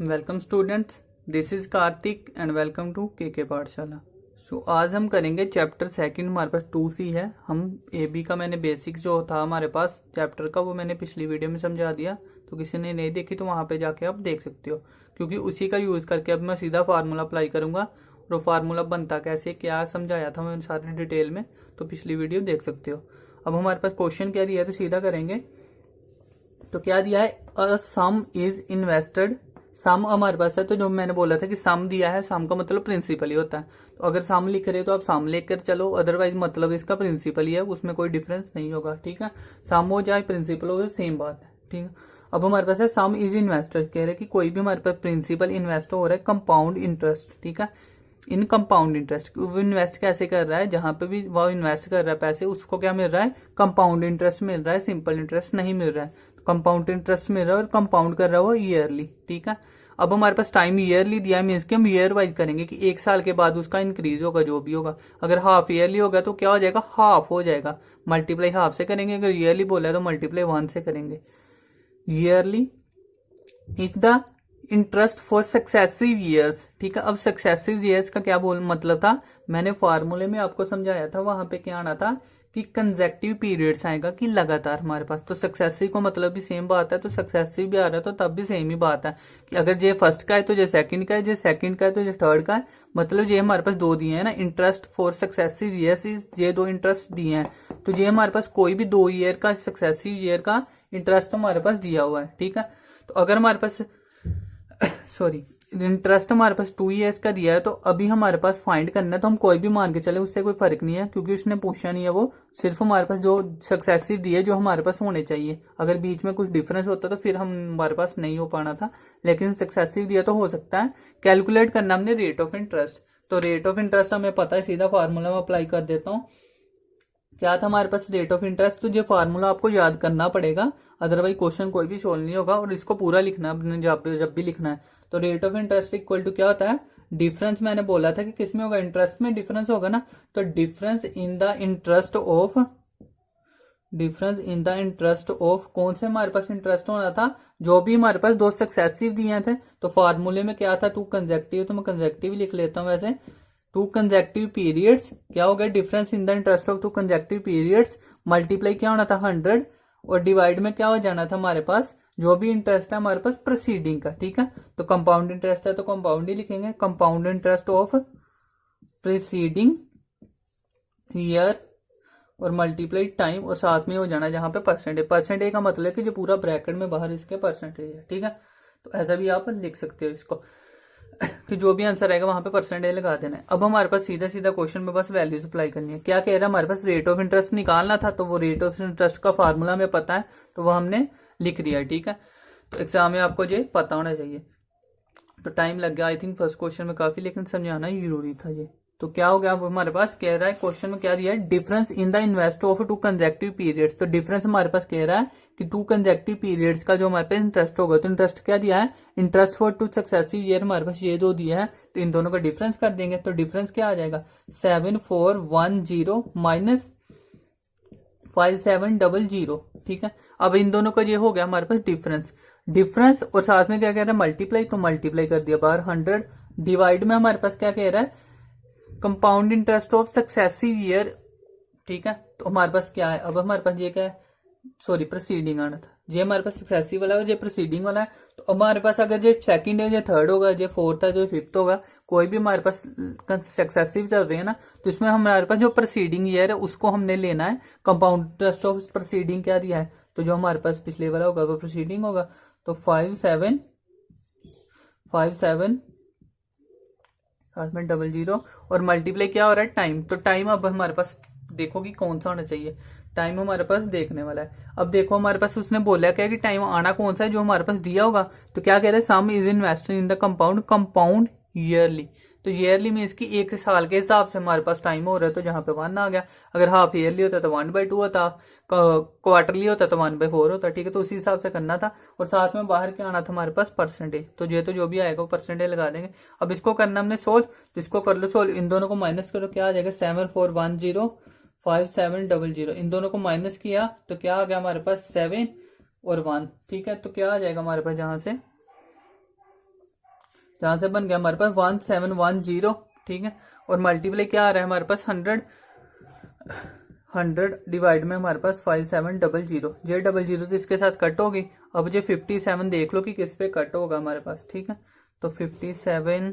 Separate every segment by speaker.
Speaker 1: Welcome students, this is Kartik and welcome to K Pathshala. सो आज हम करेंगे चैप्टर सेकंड। हमारे पास 2C है। हम AB का मैंने बेसिक्स जो था हमारे पास चैप्टर का वो मैंने पिछली वीडियो में समझा दिया, तो किसी ने नहीं देखी तो वहां पे जाके आप देख सकते हो, क्योंकि उसी का यूज करके अब मैं सीधा फार्मूला अप्लाई करूंगा और वो फार्मूला बनता कैसे क्या समझाया था मैंने सारे डिटेल में, तो पिछली वीडियो देख सकते हो। अब हमारे पास क्वेश्चन क्या दिया है तो सीधा करेंगे। तो क्या दिया है, अ सम इज इन्वेस्टेड। सम हमारे पास है, तो जो मैंने बोला था कि सम दिया है, सम का मतलब प्रिंसिपल ही होता है। तो अगर सम लिख रहे हो तो आप सम लेकर चलो, अदरवाइज मतलब इसका प्रिंसिपल ही है, उसमें कोई डिफरेंस नहीं होगा। ठीक है, सम हो जाए प्रिंसिपल हो जाए सेम बात है। ठीक है, अब हमारे पास है सम इज इन्वेस्टेड, कह रहे हैं कि कोई भी हमारे पास प्रिंसिपल इन्वेस्ट हो रहा है कंपाउंड इंटरेस्ट। ठीक है, इन कंपाउंड इंटरेस्ट वो इन्वेस्ट कैसे कर रहा है, जहां पे भी वो इन्वेस्ट कर रहा है पैसे, उसको क्या मिल रहा है, कंपाउंड इंटरेस्ट मिल रहा है, सिंपल इंटरेस्ट नहीं मिल रहा है। कंपाउंड इंटरेस्ट मिल रहा है और कंपाउंड कर रहा है वो ईयरली। ठीक है, अब हमारे पास टाइम ईयरली दिया है, मीन्स कि हम ईयर वाइज करेंगे कि एक साल के बाद उसका इंक्रीज होगा जो भी होगा। अगर हाफ ईयरली होगा तो क्या हो जाएगा, हाफ हो जाएगा, मल्टीप्लाई हाफ से करेंगे। अगर ईयरली बोला है तो मल्टीप्लाई 1 से करेंगे। Yearly is the interest for successive years. ठीक है, अब सक्सेसिव ईयर्स का क्या बोल मतलब था, मैंने फॉर्मूले में आपको समझाया था, वहां पे क्या आना था कि कंजेक्टिव पीरियड्स आएगा कि लगातार हमारे पास। तो सक्सेसिव को मतलब भी सेम बात है, तो सक्सेसिव भी आ रहा है तो तब भी सेम ही बात है कि अगर ये फर्स्ट का है तो ये सेकंड का है, ये सेकंड का है तो ये थर्ड का है। मतलब ये हमारे पास दो दिए हैं ना, इंटरेस्ट फॉर सक्सेसिव ईयर्स, ये दो इंटरेस्ट दिए हैं। तो ये हमारे पास कोई भी 2 ईयर का सक्सेसिव ईयर का इंटरेस्ट हमारे पास दिया हुआ है। ठीक है, तो अगर हमारे पास सॉरी इंटरेस्ट हमारे पास 2 ईयर्स का दिया है, तो अभी हमारे पास फाइंड करना है, तो हम कोई भी मान के चले, उससे कोई फर्क नहीं है, क्योंकि उसने पूछा नहीं है। वो सिर्फ हमारे पास जो सक्सेसिव दिए जो हमारे पास होने चाहिए, अगर बीच में कुछ डिफरेंस होता तो फिर हमारे पास नहीं हो पाना था, लेकिन सक्सेसिव दिया तो हो सकता है। कैलकुलेट करना हमने रेट ऑफ इंटरेस्ट, तो रेट ऑफ इंटरेस्ट हमें पता है, सीधा फार्मूला में अप्लाई कर देता हूँ। क्या था हमारे पास रेट ऑफ इंटरेस्ट, तो ये फार्मूला आपको याद करना पड़ेगा, अदरवाइज क्वेश्चन कोई भी सोल्व नहीं होगा, और इसको पूरा लिखना है जब भी लिखना है। तो rate of interest equal to क्या होता है, डिफरेंस। मैंने बोला था कि किसमें होगा, इंटरेस्ट में डिफरेंस होगा ना, तो difference in the interest of, difference in the interest of, कौन से हमारे पास इंटरेस्ट होना था, जो भी हमारे पास 2 सक्सेसिव दिए थे। तो फार्मूले में क्या था, 2 कंजेक्टिव, तो मैं कंजेक्टिव लिख लेता हूं वैसे। 2 कंजेक्टिव पीरियड्स क्या हो गया, difference in the interest of 2 conjunctive periods, multiply क्या होना था 100, और डिवाइड में क्या हो जाना था हमारे पास जो भी इंटरेस्ट है हमारे पास प्रोसीडिंग का। ठीक है, तो कंपाउंड इंटरेस्ट है तो कंपाउंड ही लिखेंगे, compound interest of preceding year, और मल्टीप्लाई टाइम, और साथ में हो जाना जहां पे परसेंटेज। परसेंटेज का मतलब है कि जो पूरा ब्रैकेट में बाहर इसके परसेंटेज है। ठीक है, तो ऐसा भी आप लिख सकते हो इसको कि जो भी आंसर आएगा वहां पे परसेंटेज लगा देना है। अब हमारे पास सीधा सीधा क्वेश्चन में बस वैल्यूज अप्लाई करनी है। क्या कह रहा है, हमारे पास रेट ऑफ इंटरेस्ट निकालना था, तो वो रेट ऑफ इंटरेस्ट का फार्मूला हमें पता है, तो वो हमने लिख दिया। ठीक है, तो एग्जाम में आपको ये पता होना चाहिए। तो टाइम लग गया आई थिंक फर्स्ट क्वेश्चन में काफी, लेकिन समझाना जरूरी था ये। तो क्या हो गया, अब हमारे पास कह रहा है क्वेश्चन में क्या दिया है, difference in the invest of 2 conjunctive periods. तो डिफरेंस हमारे पास कह रहा है कि 2 कंजेक्टिव पीरियड्स का जो हमारे पास इंटरेस्ट होगा, तो इंटरेस्ट क्या दिया है, इंटरेस्ट फॉर 2 सक्सेसिव ईयर, हमारे पास ये 2 दिया है, तो इन दोनों का डिफरेंस कर देंगे। तो डिफरेंस क्या आ जाएगा, 7410 माइनस 5700। ठीक है, अब इन दोनों का ये हो गया हमारे पास डिफरेंस, डिफरेंस और साथ में क्या कह रहा है, मल्टीप्लाई, तो मल्टीप्लाई कर दिया बाहर 100, डिवाइड में हमारे पास क्या कह रहा है, compound interest of successive year. ठीक है, तो हमारे पास क्या है, अब हमारे पास ये क्या है, सॉरी प्रोसीडिंग आना था, ये हमारे पास सक्सेसिव वाला है और ये प्रोसीडिंग वाला है। तो हमारे पास अगर ये सेकंड है, ये थर्ड होगा, ये फोर्थ है, जो फिफ्थ होगा, कोई भी हमारे पास सक्सेसिव चल रहे हैं ना, तो इसमें हमारे पास जो प्रोसीडिंग ईयर है उसको हमने लेना है। कंपाउंड इंटरेस्ट ऑफ प्रोसीडिंग क्या दिया है, तो जो हमारे पास पिछले वाला होगा वो प्रोसीडिंग होगा। तो 5757 साथ में 00, और मल्टीप्लाई क्या हो रहा है टाइम। तो टाइम अब हमारे पास देखो कि कौन सा होना चाहिए, टाइम हमारे पास देखने वाला है। अब देखो हमारे पास उसने बोला क्या कि टाइम आना कौन सा है, जो हमारे पास दिया होगा। तो क्या कह रहे हैं, सम is invested in the compound, compound yearly. तो ईयरली मीन्स की एक साल के हिसाब से हमारे पास टाइम हो रहा है, तो जहां पे 1 आ गया। अगर हाफ ईयरली होता तो 1/2 होता, क्वार्टरली होता तो 1/4 होता। ठीक है, तो उसी हिसाब से करना था, और साथ में बाहर क्या आना था हमारे पास, परसेंटेज। तो ये तो जो भी आएगा वो परसेंटेज लगा देंगे। अब इसको करना हमने सोल्व, तो इसको कर लो सोल्व, इन दोनों को माइनस करो, क्या आ जाएगा 7410 5700, इन दोनों को माइनस किया तो क्या आ गया हमारे पास 7 और 1। ठीक है, तो क्या आ जाएगा हमारे पास, जहां से जहां से बन गया हमारे पास 1710, ठीक है। और मल्टीप्लाई क्या आ रहा है हमारे पास 100 डिवाइड में हमारे पास 5700, ये 00 तो इसके साथ कट होगी। अब ये 57 देख लो कि किस पे कट होगा हमारे पास, ठीक है। तो 57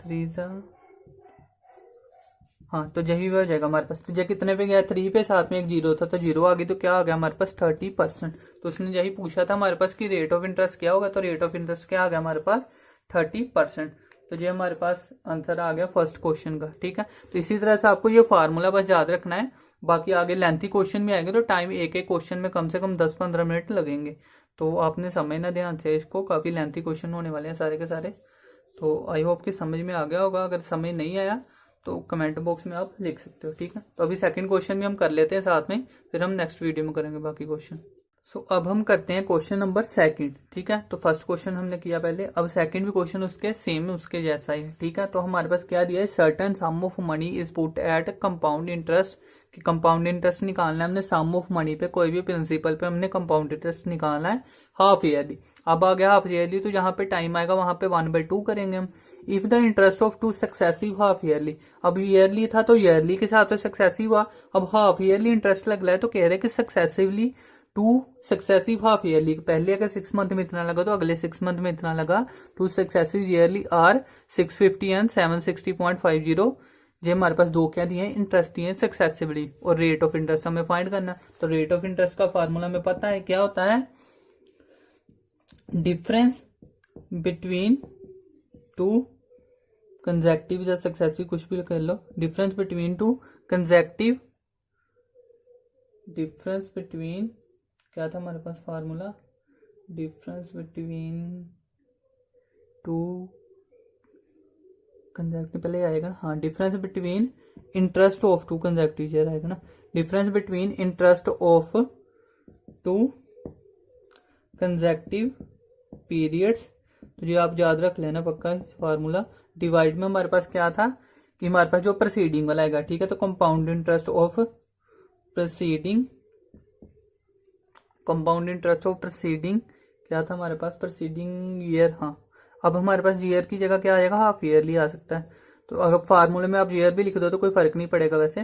Speaker 1: 3 हाँ, तो यही हो जाएगा हमारे पास। तो ये कितने पे गया 3 पे, साथ में एक जीरो था तो जीरो आ गई, तो क्या आ गया हमारे पास 30%। तो उसने यही पूछा था हमारे पास कि रेट ऑफ इंटरेस्ट क्या होगा, तो रेट ऑफ इंटरेस्ट क्या आ गया हमारे पास 30%। तो ये हमारे पास आंसर आ गया फर्स्ट क्वेश्चन का, ठीक है। तो इसी तरह से आपको ये फार्मूला बस याद रखना है, बाकी आगे लेंथी क्वेश्चन में आएंगे तो टाइम एक एक क्वेश्चन में कम से कम 10-15 मिनट लगेंगे, तो आपने समझना ध्यान से इसको, काफी लेंथी क्वेश्चन होने वाले हैं सारे के सारे। तो आई होप कि समझ में आ गया होगा, अगर समझ नहीं आया तो कमेंट बॉक्स में आप लिख सकते हो, ठीक है। तो अभी सेकंड क्वेश्चन भी हम कर लेते हैं साथ में, फिर हम नेक्स्ट वीडियो में करेंगे बाकी क्वेश्चन। सो अब हम करते हैं क्वेश्चन नंबर सेकंड, ठीक है। तो फर्स्ट क्वेश्चन हमने किया पहले, अब सेकंड भी क्वेश्चन उसके सेम उसके जैसा ही है, ठीक है। तो हमारे पास क्या दिया है, certain some of money is put at compound interest, कि कंपाउंड इंटरेस्ट निकालना है हमने सम ऑफ मनी पे, कोई भी प्रिंसिपल पे हमने कंपाउंड इंटरेस्ट निकालना है हाफ ईयरली। अब आ गया हाफ ईयरली, तो जहां पे टाइम आएगा वहां पे 1/2 करेंगे हम। If the interest of 2 successive half yearly, अब ईयरली था तो ईयरली के साथ तो सक्सेसिव हुआ, अब हाफ ईयरली इंटरेस्ट लग रहा है तो कह रहे हैं कि सक्सेसिवली 2 सक्सेसिव हाफ ईयरली, पहले अगर 6 मंथ में इतना लगा तो अगले 6 मंथ में इतना लगा, 2 सक्सेसिव ईयरली आर 650 एंड 760.50। ये हमारे पास दो क्या दिए हैं, इंटरेस्ट दिए सक्सेसिवली, और रेट ऑफ इंटरेस्ट हमें फाइंड करना। तो रेट ऑफ इंटरेस्ट का फार्मूला हमें पता है क्या होता है, डिफरेंस बिटवीन 2 कंसेक्टिव या सक्सेसिव, कुछ भी कर लो, difference between 2 consecutive, difference between क्या था हमारे पास फार्मूला, डिफरेंस बिटवीन 2 कंसेक्टिव पहले आएगा ना, हाँ, difference between interest of 2 consecutive ये आएगा ना, difference between interest of 2 consecutive periods. तो ये आप याद रख लेना पक्का फार्मूला। डिवाइड में हमारे पास क्या था कि हमारे पास जो प्रोसीडिंग वाला आएगा, ठीक है। तो compound interest of proceeding, compound interest of proceeding क्या था हमारे पास, प्रोसीडिंग ईयर, हाँ। अब हमारे पास ईयर की जगह क्या आएगा, हाफ ईयरली आ सकता है। तो अगर फार्मूले में आप ईयर भी लिख दो तो कोई फर्क नहीं पड़ेगा वैसे,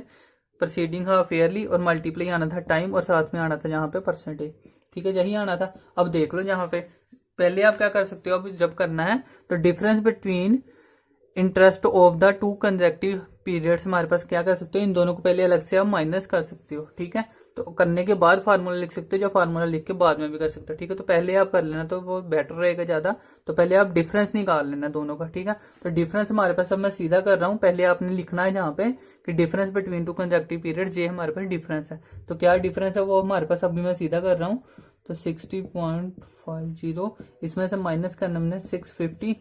Speaker 1: प्रोसीडिंग हाफ ईयरली और मल्टीप्लाई आना था टाइम, और साथ में आना था जहां पे परसेंटेज, ठीक है, यही आना था। अब देख लो जहां पे पहले आप क्या कर सकते हो, अब जब करना है तो difference between interest of the 2 consecutive periods हमारे पास क्या कर सकते हो, इन दोनों को पहले अलग से आप माइनस कर सकते हो, ठीक है। तो करने के बाद फार्मूला लिख सकते हो, जो फार्मूला लिख के बाद में भी कर सकते हो, ठीक है। तो पहले आप कर लेना तो वो बेटर रहेगा ज्यादा। तो पहले आप डिफरेंस निकाल लेना दोनों का, ठीक है। तो डिफरेंस हमारे पास, अब मैं सीधा कर रहा हूँ, पहले आपने लिखना है जहां पे कि डिफरेंस बिटवीन 2 कंसेक्टिव पीरियड्स, ये हमारे पास डिफरेंस है। तो क्या डिफरेंस है वो हमारे पास, अभी मैं सीधा कर रहा हूँ, तो 60.50, इसमें से माइनस करना हमने 650,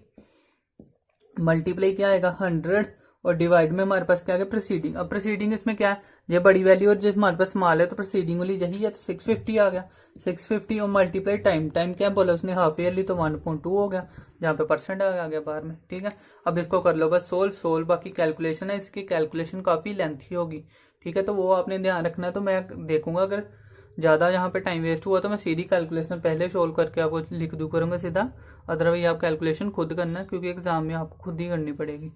Speaker 1: मल्टीप्लाई क्या आएगा 100, और डिवाइड में हमारे पास क्या आ गया प्रोसीडिंग। अब प्रोसीडिंग इसमें क्या है, ये बड़ी वैल्यू और जो हमारे पास स्मॉल है तो प्रोसीडिंग वाली यही है, तो 650 आ गया, 650 और मल्टीप्लाई टाइम, टाइम क्या बोला उसने हाफ ईयरली, तो 1.2 हो गया, जहाँ पे परसेंट आ गया बाहर में, ठीक है। अब इसको कर लो बस सोल्व, बाकी कैलकुलेशन है, इसकी कैलकुलेशन काफी लेंथी होगी, ठीक है। तो वो आपने ध्यान रखना है। तो मैं देखूंगा अगर ज्यादा यहाँ पे टाइम वेस्ट हुआ तो मैं सीधी कैलकुलेशन पहले सोल्व करके आपको लिख दूं करूंगा सीधा, अदरवाइज आप कैलकुलेशन खुद करना, क्योंकि एग्जाम में आपको खुद ही करनी पड़ेगी।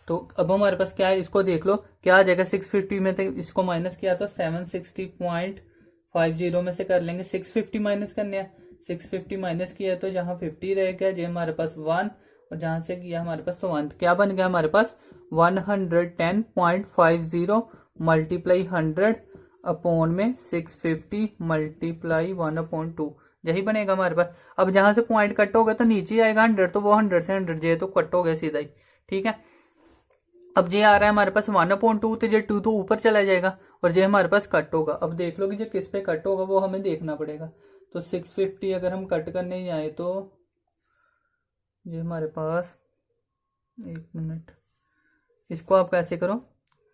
Speaker 1: तो अब हमारे पास क्या है, इसको देख लो क्या आ जाएगा, 650 में तो इसको माइनस किया तो 760.50 में से कर लेंगे, 650 माइनस करने हैं, 650 माइनस किया तो जहां 50 रह गया जो हमारे पास 1, और जहां से किया हमारे पास तो 1, क्या बन गया हमारे पास 110.50 मल्टीप्लाई 100 अपॉन में 650 मल्टीप्लाई 1/2, यही बनेगा हमारे पास। अब जहां से पॉइंट कट होगा तो नीचे आएगा 100, तो वो 100 से 100 जे तो कट हो गया सीधा ही, ठीक है। अब जे आ रहा है हमारे पास 1/2, तो जे 2 तो ऊपर चला जाएगा और जे हमारे पास कट होगा। अब देख लो कि जो किस पे कट होगा वो हमें देखना पड़ेगा। तो 650 अगर हम कट करने जाए तो ये हमारे पास, एक मिनट, इसको आप कैसे करो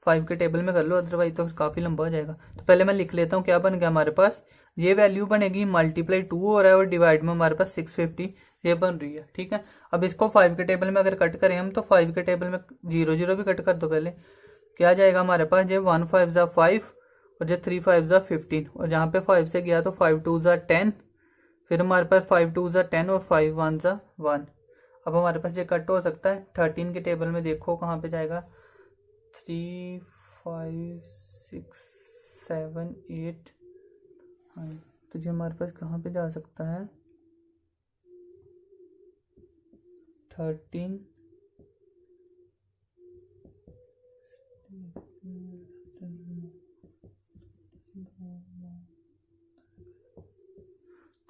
Speaker 1: 5 के टेबल में कर लो, अदरवाइज तो काफी लंबा हो जाएगा। तो पहले मैं लिख लेता हूँ क्या बन गया हमारे पास, ये वैल्यू बनेगी मल्टीप्लाई 2 हो रहा है और डिवाइड में हमारे पास 650 ये बन रही है, ठीक है। अब इसको 5 के टेबल में अगर कट करें हम तो 5 के टेबल में 0 0 भी कट कर दो पहले, क्या जाएगा हमारे पास, ये 1 5 जा 5 और जो 3 5 जा 15, और जहाँ पे 5 से गया तो 5 2 जा 10, फिर हमारे पास 5 2 जा 10 और 5 1 जा 1। अब हमारे पास ये कट हो सकता है 13 के टेबल में, देखो कहाँ पे जाएगा 3 5 6 7 8। हाँ तो ये हमारे पास कहाँ पे जा सकता है 13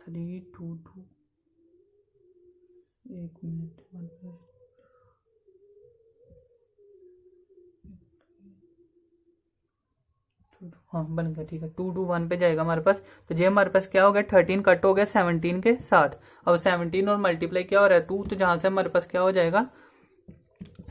Speaker 1: 3 2 2 एक मिनट हाँ बन गया, ठीक है 2 2 1 पे जाएगा हमारे पास। तो ये हमारे पास क्या हो गया 13 कट हो गया 17 के साथ। अब 17 और मल्टीप्लाई क्या हो रहा है 2, तो जहां से हमारे पास क्या हो जाएगा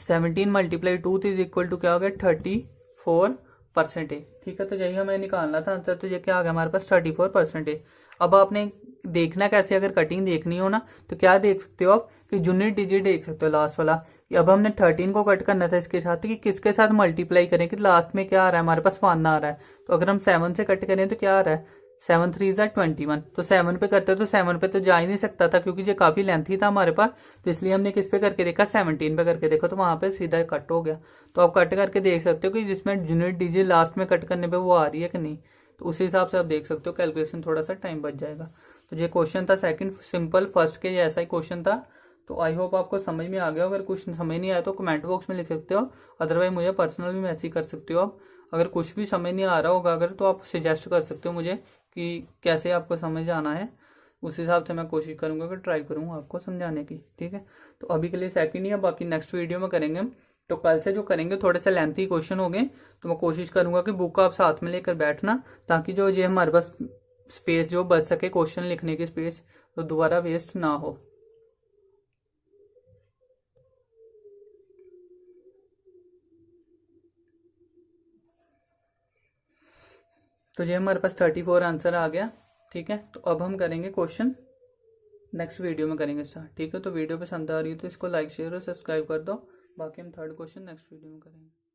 Speaker 1: 17 मल्टीप्लाई 2 इज इक्वल टू क्या हो गया 34%। ठीक है तो यही हमें निकालना था आंसर। तो ये क्या आ गया हमारे पास 34%। अब आपने देखना कैसे, अगर कटिंग देखनी हो ना तो क्या देख सकते हो आप कि यूनिट डिजिट देख सकते हो लास्ट वाला। अब हमने 13 को कट करना था इसके साथ कि किसके साथ मल्टीप्लाई करें कि लास्ट में क्या आ रहा है हमारे पास 1 आ रहा है। तो अगर हम 7 से कट करें तो क्या आ रहा है 7 3 ज़ा 21। तो 7 पे करते तो 7 पे तो जा ही नहीं सकता था क्योंकि ये काफी लेंथी था हमारे पास। तो इसलिए हमने किस पे करके देखा 17 पे करके देखा, तो वहां पे सीधा कट हो गया। तो आप कट करके देख सकते हो कि जिसमें यूनिट डिजिट लास्ट में कट करने पे वो आ रही है कि नहीं। तो उस हिसाब से आप देख सकते हो, कैलकुलेशन थोड़ा सा टाइम बच जाएगा। तो ये क्वेश्चन था सेकंड सिंपल, फर्स्ट के ऐसा ही क्वेश्चन था। तो आई होप आपको समझ में आ गया। अगर कुछ समझ नहीं आया तो कमेंट बॉक्स में लिख सकते हो, अदरवाइज मुझे पर्सनल भी मैसेज कर सकते हो आप। अगर कुछ भी समझ नहीं आ रहा होगा अगर, तो आप सजेस्ट कर सकते हो मुझे कि कैसे आपको समझ आना है। उस हिसाब से मैं कोशिश करूंगा कि ट्राई करूंगा आपको समझाने की। ठीक है तो अभी के लिए सेकंड ही है, बाकी नेक्स्ट वीडियो में करेंगे हम। तो कल से जो करेंगे थोड़े से लेंथी क्वेश्चन हो गए, तो मैं कोशिश करूंगा कि बुक आप साथ में लेकर बैठना, ताकि जो ये हमारे पास स्पेस जो बच सके क्वेश्चन लिखने की स्पेस, तो दोबारा वेस्ट ना हो। तो ये हमारे पास 34 आंसर आ गया। ठीक है तो अब हम करेंगे क्वेश्चन नेक्स्ट वीडियो में करेंगे स्टार्ट। ठीक है तो वीडियो पसंद आ रही है तो इसको लाइक शेयर और सब्सक्राइब कर दो। बाकी हम थर्ड क्वेश्चन नेक्स्ट वीडियो में करेंगे।